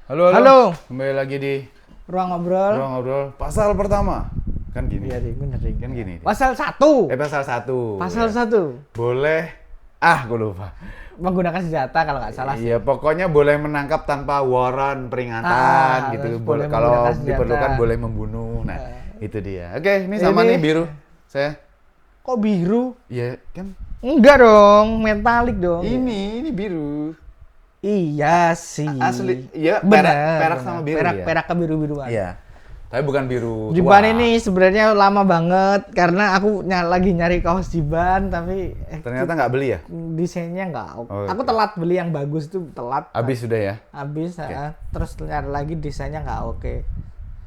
Halo, halo. Halo. Kembali lagi di Ruang ngobrol. Ruang Ngobrol. Pasal pertama. Kan gini. Iya, bener. Kan gini. Pasal 1. Pasal 1. Pasal ya. 1. Boleh. Gue lupa. Menggunakan senjata kalau nggak salah. Iya, pokoknya boleh menangkap tanpa waran, peringatan gitu. terus boleh Kalau menggunakan senjata. diperlukan boleh membunuh. Nah, itu dia. Oke, ini sama nih biru. Saya. Kok biru? Iya, kan. Enggak dong, metalik dong. Ini biru. Iya sih. Asli. Iya, Bener, perak sama biru ya. Perak ke biru-biruan. Iya. Tapi bukan biru Jiban tua. ini sebenarnya lama banget karena aku lagi nyari kaos Jiban tapi Ternyata nggak beli ya? desainnya nggak. Oh, Aku telat beli yang bagus tuh, telat. Habis sudah ya? Habis, terus nyari lagi desainnya nggak oke.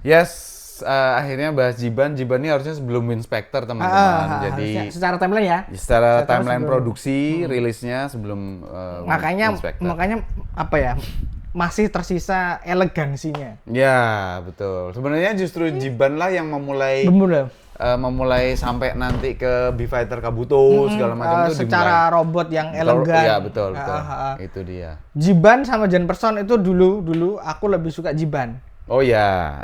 Yes, akhirnya bahas Jiban. Jiban ini harusnya sebelum Winspector teman-teman. Jadi harusnya secara timeline ya. secara Secara timeline sebelum- produksi, rilisnya sebelum Winspector. makanya apa ya? Masih tersisa elegansinya. Ya, betul. Sebenarnya justru Jiban lah yang memulai sampai nanti ke B-Fighter Kabuto segala macam itu secara robot yang elegan. Iya, betul. Itu dia. Jiban sama Jan Person itu dulu aku lebih suka Jiban. Oh ya.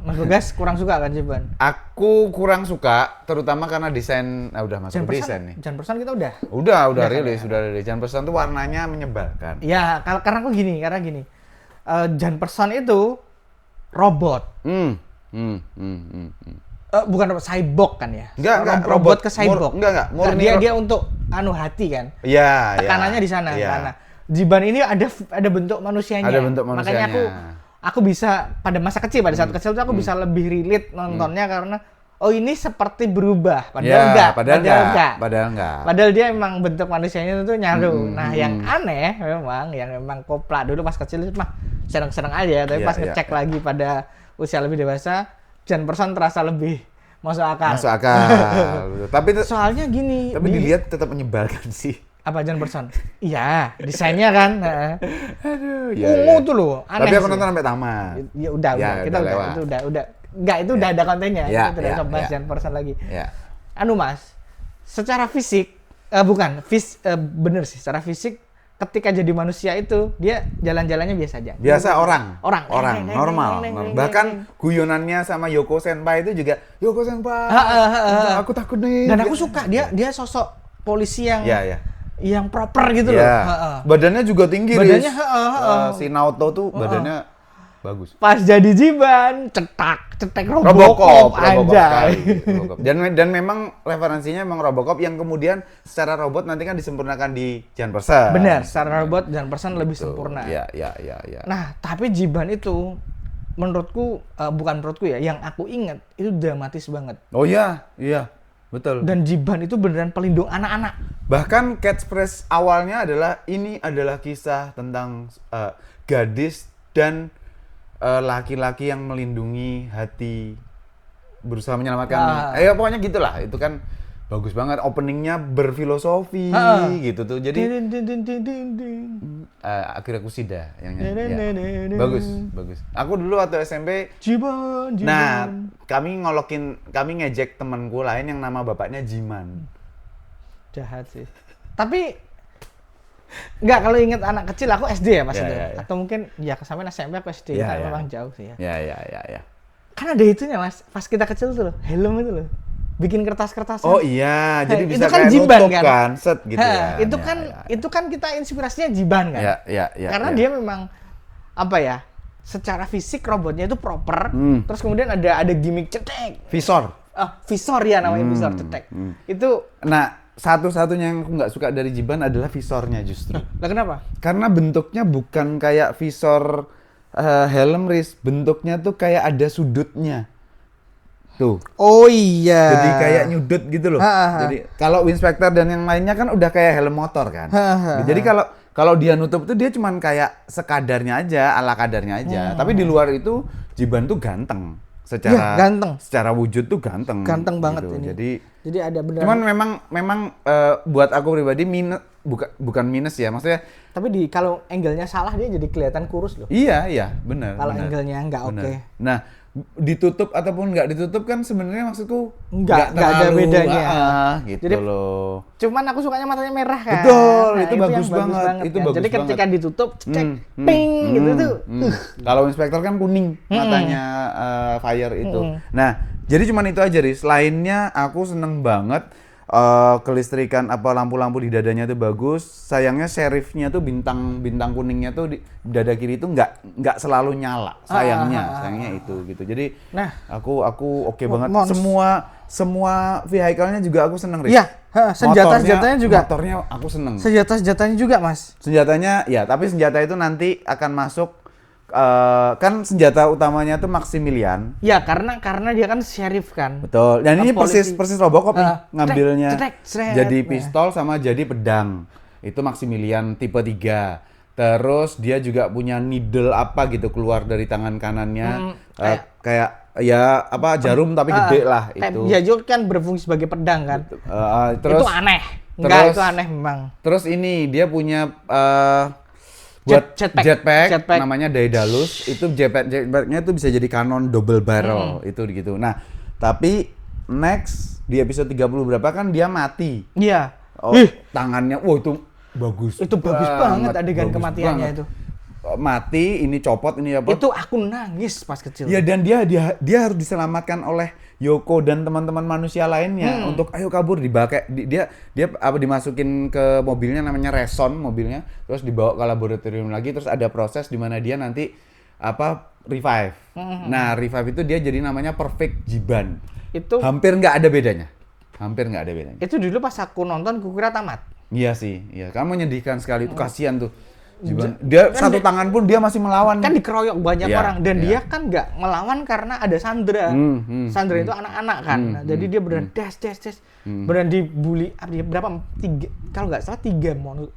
Mas Bagas kurang suka kan Jiban? Aku kurang suka, terutama karena desain. Udah masuk Jan ke desain nih. Jan Person kita udah. Udah rilis. Jan Person tuh warnanya menyebalkan. Ya, karena gini. Jan Person itu robot. Bukan robot, cyborg kan ya? Enggak, robot ke cyborg. Enggak, murni dia untuk hati kan? Iya, Tekanannya di sana. Iya. Karena Jiban ini ada bentuk manusianya. Ada bentuk manusianya. Makanya aku bisa pada masa kecil, pada saat kecil tuh aku bisa lebih relate nontonnya karena ini seperti berubah. Padahal enggak. Padahal dia emang bentuk manusianya itu nyaru. Nah, yang aneh yang memang kopla dulu pas kecil itu mah seneng-seneng aja, tapi pas ngecek lagi pada usia lebih dewasa, Jan Person terasa lebih masuk akal. Tapi Soalnya gini. Tapi dilihat tetap menyebalkan sih. Apa Jan Person? Iya, desainnya kan. Aduh, Ungu tuh loh, aneh. Tapi aku sih. nonton sampai tamat. Ya udah, kita lewat. itu udah. Enggak, itu udah ada kontennya. Ya, Kita tidak bahas Jan Person lagi. Ya. Mas, secara fisik bener sih, secara fisik ketika jadi manusia itu dia jalan-jalannya biasa aja. Biasa orang normal. Neng. Bahkan guyonannya sama Yoko Senpai itu juga Yoko Senpai. Aku takut nih. Dan aku suka dia sosok polisi yang proper gitu loh. Badannya juga tinggi. Badannya si Naoto tuh badannya bagus. Pas jadi Jiban, cetek Robocop aja. Dan memang referensinya memang Robocop yang kemudian secara robot nanti kan disempurnakan di Jan Person. Benar, secara robot Jan Person lebih sempurna. Iya. Nah, tapi Jiban itu menurutku bukan menurutku ya, yang aku ingat itu dramatis banget. Oh iya, betul. Dan Jiban itu beneran pelindung anak-anak. Bahkan catchphrase awalnya ini adalah kisah tentang gadis dan laki-laki yang melindungi hati, berusaha menyelamatkan. Pokoknya gitulah. Itu kan bagus banget. Openingnya berfilosofi gitu tuh. Jadi Akira Kushida yang nyanyi. Bagus. Aku dulu waktu SMP. Jiban. Nah, kami ngejek temanku lain yang nama bapaknya Jiman. Jahat sih. Tapi enggak, kalau inget anak kecil aku SD ya pas itu. Ya. Atau mungkin sampai SMP aku SD, karena memang jauh sih ya. Ya. Kan ada itunya Mas, pas kita kecil tuh loh, helm itu loh. Bikin kertas-kertasan. Oh iya, jadi bisa itu kan kayak Jiban nutup kan? kan, set gitu ya. Itu kan kita inspirasinya Jiban kan? Ya. Karena dia memang secara fisik robotnya itu proper, terus kemudian ada gimmick cetek. Visor. Visor ya namanya, visor cetek. Itu satu-satunya yang aku nggak suka dari Jiban adalah visornya justru. Lah kenapa? Karena bentuknya bukan kayak visor helm Riz, bentuknya tuh kayak ada sudutnya. Tuh. Oh iya. Jadi kayak nyudut gitu loh. Jadi kalau Winspector dan yang lainnya kan udah kayak helm motor kan. Jadi kalau dia nutup tuh dia cuman kayak sekadarnya aja, ala kadarnya aja. Tapi di luar itu Jiban tuh ganteng. Secara wujud tuh ganteng banget gitu. ini. Jadi ada benar. Cuman memang buat aku pribadi bukan minus ya, maksudnya. Tapi kalau angle-nya salah dia jadi kelihatan kurus loh. Iya, benar. Kalau angle-nya nggak oke. Nah, ditutup ataupun nggak ditutup kan sebenarnya maksudku nggak ada bedanya. Gitu jadi, loh. Cuman aku sukanya matanya merah kan. Betul, nah, itu bagus banget. Itu kan. bagus jadi ketika banget. ditutup, ping gitu tuh. Kalau inspektor kan kuning matanya fire itu. Nah, jadi cuman itu aja Riz. Lainnya aku seneng banget. Kelistrikan apa lampu-lampu di dadanya tuh bagus. Sayangnya serifnya tuh bintang kuningnya tuh di dada kiri itu nggak selalu nyala. Sayangnya itu gitu. Jadi aku oke banget. Semua vehicle-nya juga aku seneng, Riz. Iya, senjatanya juga. Motornya aku seneng. Senjatanya juga, Mas. Senjatanya ya, tapi senjata itu nanti akan masuk kan senjata utamanya tuh Maximilian. Ya, karena dia kan sheriff kan. Betul. Dan ini persis Robocop nih ngambilnya. Jadi Nah. pistol sama jadi pedang. Itu Maximilian tipe 3. Terus dia juga punya needle apa gitu keluar dari tangan kanannya. Kayak ya apa jarum tapi gede lah itu. Ya juga kan berfungsi sebagai pedang kan. Terus itu aneh. Enggak, itu aneh memang. Terus ini dia punya buat jetpack namanya Daedalus. Itu jetpacknya itu bisa jadi kanon double barrel itu gitu. Nah, tapi next di episode 30 berapa kan dia mati. Iya. Tangannya itu bagus. Itu bagus banget adegan kematiannya itu. Mati, ini copot, ini apa? Itu aku nangis pas kecil. Ya dan dia harus diselamatkan oleh Yoko dan teman-teman manusia lainnya untuk ayo kabur dia dimasukin ke mobilnya namanya Reson mobilnya, terus dibawa ke laboratorium lagi, terus ada proses di mana dia nanti revive. Nah, revive itu dia jadi namanya Perfect Jiban. Itu hampir nggak ada bedanya. Itu dulu pas aku nonton kukira tamat. Iya sih, iya. Kan menyedihkan sekali itu, kasihan tuh. Jiban. Dia kan satu tangan pun dia masih melawan. Kan dikeroyok banyak orang dan dia kan nggak melawan karena ada Sandra. Sandra itu anak-anak kan. Jadi dia beneran des. Beneran dibully berapa? 3 kalau nggak salah 3 monster.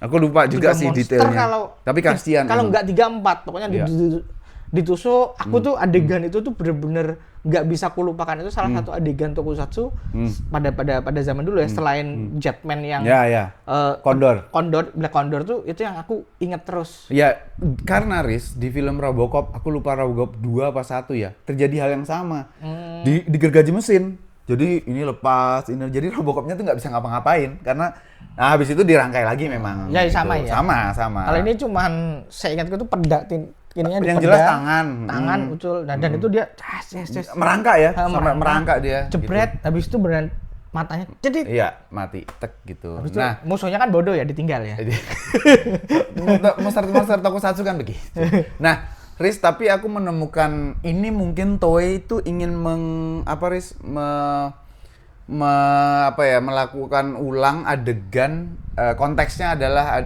Aku lupa juga sih detailnya. Tapi kasihan. Kalau nggak 3, 4 pokoknya ditusuk. Aku tuh adegan itu tuh bener-bener nggak bisa kulupakan. Itu salah satu adegan tokusatsu pada zaman dulu ya, selain Jetman yang Black Condor tuh itu yang aku inget terus. Ya, karena Riz di film Robocop, aku lupa Robocop 2 apa 1 ya, terjadi hal yang sama. Digergaji mesin. Jadi ini lepas, jadi Robocopnya tuh nggak bisa ngapa-ngapain karena habis itu dirangkai lagi memang. Ya gitu. Sama. Kalau ini cuman saya ingatku tuh ininya yang jelas tangan ucul dan itu dia merangkak ya, sampai merangkak dia jebret gitu. Habis itu beneran matanya cedit. Iya, mati tek gitu. Habis itu musuhnya kan bodoh ya, ditinggal ya. Monster tokusatsu kan begitu. Nah, Riz, tapi aku menemukan ini mungkin Toei itu ingin melakukan ulang adegan, konteksnya adalah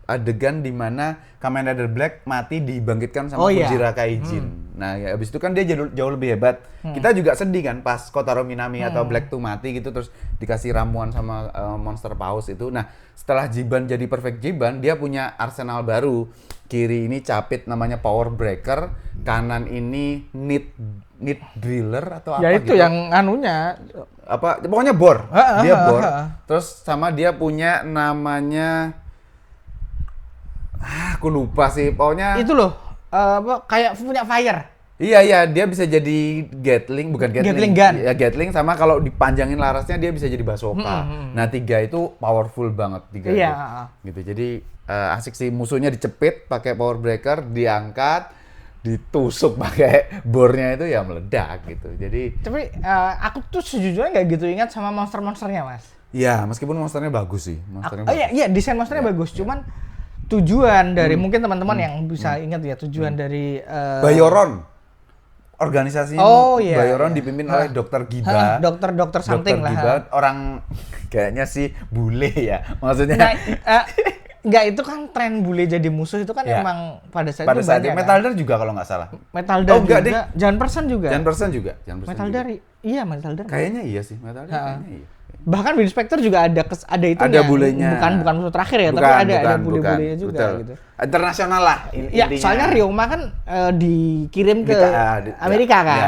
adegan di mana Kamen Rider Black mati dibangkitkan sama Kujira Kaijin. Nah, ya, abis itu kan dia jauh lebih hebat. Kita juga sedih kan pas Kotaro Minami atau Black tuh mati gitu, terus dikasih ramuan sama monster paus itu. Nah, setelah Jiban jadi Perfect Jiban, dia punya arsenal baru. Kiri ini capit namanya Power Breaker, kanan ini Need Driller atau apa ya itu gitu. Yang anunya pokoknya bor. Dia bor. Terus sama dia punya namanya aku lupa sih, pokoknya itu loh, kayak punya fire. Iya, dia bisa jadi Gatling gun. Ya, Gatling, sama kalau dipanjangin larasnya dia bisa jadi bazooka. Nah, 3 itu powerful banget, 3 itu. Gitu. Jadi asik sih, musuhnya dicepit pakai power breaker, diangkat, ditusuk pakai bornya itu ya meledak gitu. Jadi tapi aku tuh sejujurnya nggak gitu ingat sama monsternya, Mas. Iya, meskipun monsternya bagus sih. Iya, desain monsternya bagus, cuman tujuan dari mungkin teman-teman yang bisa ingat ya, tujuan dari Bayoron, organisasinya Bayoron dipimpin oleh Dr. Giba. Dokter something lah. Giba, orang kayaknya sih bule ya, maksudnya. Enggak, itu kan tren bule jadi musuh itu kan emang pada saat itu banyak. Metal Gear juga kalau nggak salah. Metal Gear juga. Jan Person juga. Metal Gear. Iya, Metal Gear. Kayaknya iya sih, Metal Gear kayaknya iya. Bahkan Win Spectre juga ada itu ada bulenya. Bukan musuh terakhir ya, tapi ada bule-bulenya juga betul. Gitu. Internasional lah intinya. Ya, soalnya Ryoma kan dikirim ke Amerika kan.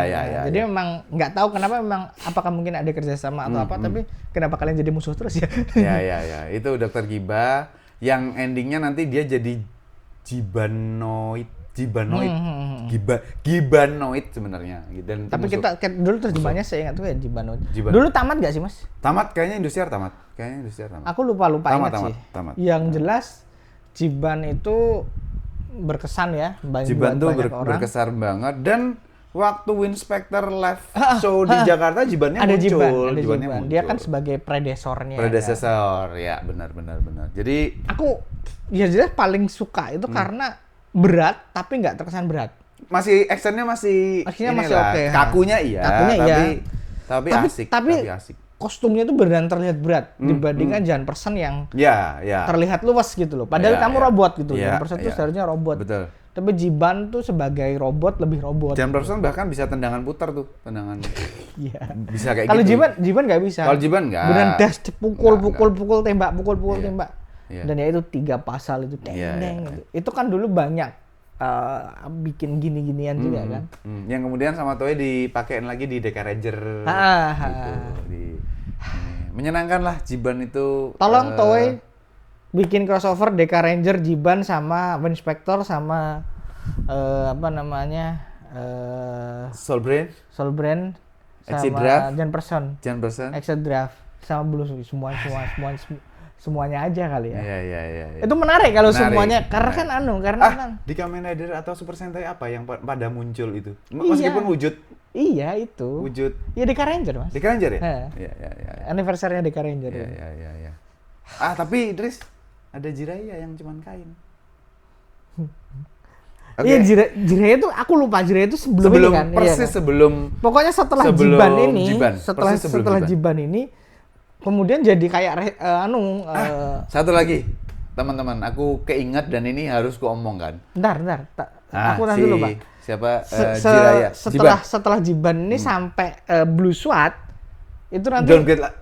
Jadi memang nggak tahu kenapa, memang apakah mungkin ada kerjasama atau apa, tapi kenapa kalian jadi musuh terus ya? Ya. Itu Dr. Giba yang endingnya nanti dia jadi Jibanoid Gibanoid. Gibanoid sebenarnya. Dan tapi kita dulu terjemahnya saya ingat tuh ya Gibanoid. Dulu tamat gak sih Mas? Tamat, kayaknya Indosiar tamat. Aku lupa ingat sih. Tamat. Yang jelas Jiban itu berkesan ya, Jiban tuh berkesan banget, dan waktu Winspector live show di Jakarta Jibannya ada muncul. Jiban. Dia kan sebagai predesornya. Predecessor, ya benar. Jadi aku ya jelas paling suka itu karena berat tapi nggak terkesan berat. Masih actionnya masih oke. Kakunya iya. Tapi asik. Tapi asik. Kostumnya itu beneran terlihat berat dibandingkan Jan Person yang terlihat luas gitu loh. Padahal kamu robot gitu. Jan Person itu seharusnya robot. Betul. Tapi Jiban tuh sebagai robot lebih robot. Jan Person bahkan bisa tendangan putar tuh, tendangan. Iya. Bisa kayak kalau gitu. Kalau Jiban nggak bisa. Kalau Jiban nggak. Beneran dash pukul tembak. Dan ya itu 3 pasal itu deng. Gitu. Itu kan dulu banyak bikin gini-ginian juga kan. Yang kemudian sama Toei dipakein lagi di Deka Ranger. Gitu. Menyenangkan lah Jiban itu. Tolong Toei bikin crossover Deka Ranger, Jiban sama Winspector sama Soul Brain sama Jan Person. Exit Draft sama Blue semuanya aja kali ya. Iya. Itu menarik kalau semuanya karena kan di Kamen Rider atau Super Sentai apa yang pada muncul itu? Meskipun wujud. Iya itu. Wujud. Ya Deka Ranger, Mas. Deka Ranger ya? Iya. Anniversary-nya Deka Ranger. Iya. Tapi Idris ada Jiraiya yang cuman kain. Iya, Jiraiya itu aku lupa Jiraiya itu sebelum ini kan. Persis sebelum. Pokoknya setelah Jiban Jiban ini kemudian jadi kayak satu lagi teman-teman, aku keinget dan ini harus kuomongkan. Bentar. Aku tahu dulu, Pak. Siapa Jiraiya? Setelah Jiban ini sampai Blue Sword itu nanti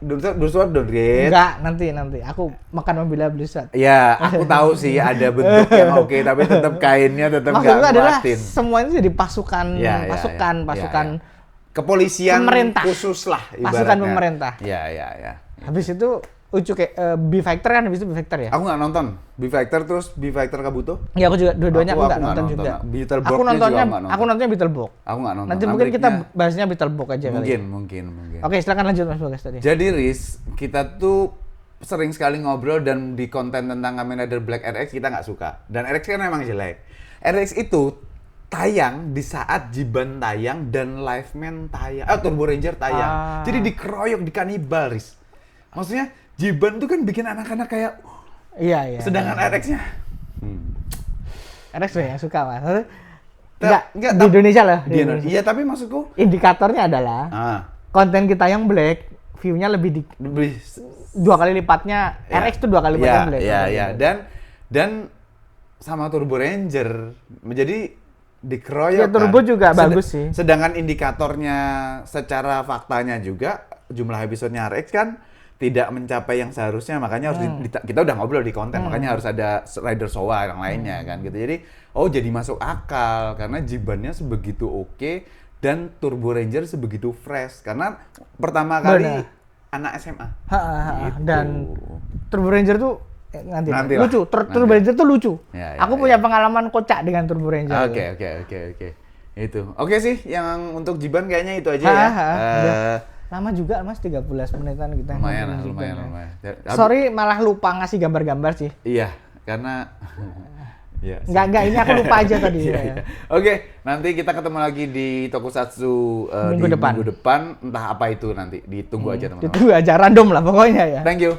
Blue Sword downgrade. Enggak, nanti aku makan membela Blue Sword. Ya, aku tahu sih ada bentuk yang oke, tapi tetap kainnya tetap enggak muatin. Adalah semuanya jadi pasukan kepolisian pemerintah khusus lah ibaratnya. Pasukan pemerintah. Iya. Habis itu Ucu kayak B-Factor kan, habis itu B-Factor ya? Aku nggak nonton B-Factor, terus B-Factor Kabuto. Iya, aku juga dua-duanya aku nggak nonton juga. Aku nontonnya Beetlebug. Aku nggak nonton. Nanti mungkin kita bahasnya Beetlebug aja kali. Mungkin. Oke, silakan lanjut Mas Bagas tadi. Jadi Riz, kita tuh sering sekali ngobrol dan di konten tentang Kamen Rider Black RX kita nggak suka. Dan RX kan memang jelek. RX itu tayang di saat Jiban tayang dan Liveman tayang, Turbo Ranger tayang. Jadi dikeroyok, dikanibal, Riz. Maksudnya Jiban tuh kan bikin anak-anak kayak iya. Sedangkan RX-nya RX tuh yang suka, Mas. Enggak di Indonesia lah. Iya, tapi maksudku indikatornya adalah konten kita yang Black view-nya lebih 2 kali lipatnya RX tuh 2 kali lipatnya Black. Iya. Dan sama Turbo Ranger menjadi dikeroyok. Ya, Turbo juga bagus sih. Sedangkan indikatornya secara faktanya juga jumlah episodenya RX kan tidak mencapai yang seharusnya, makanya harus kita udah ngobrol di konten, makanya harus ada Rider Showa yang lainnya kan gitu. Jadi jadi masuk akal karena Jibannya sebegitu oke dan Turbo Ranger sebegitu fresh karena pertama kali anak SMA. Gitu. Dan Turbo Ranger tuh nanti lucu. Turbo Ranger tuh lucu. Aku punya pengalaman kocak dengan Turbo Ranger. Oke. Itu. Oke sih, yang untuk Jiban kayaknya itu aja ya. Lama juga Mas, 13 menitan kita. Lumayan. Sorry malah lupa ngasih gambar-gambar sih. Iya, karena Enggak, ini aku lupa aja tadi. Iya. Oke, nanti kita ketemu lagi di Tokusatsu minggu depan. Entah apa itu nanti, ditunggu aja teman-teman. Ditunggu aja, random lah pokoknya ya. Thank you.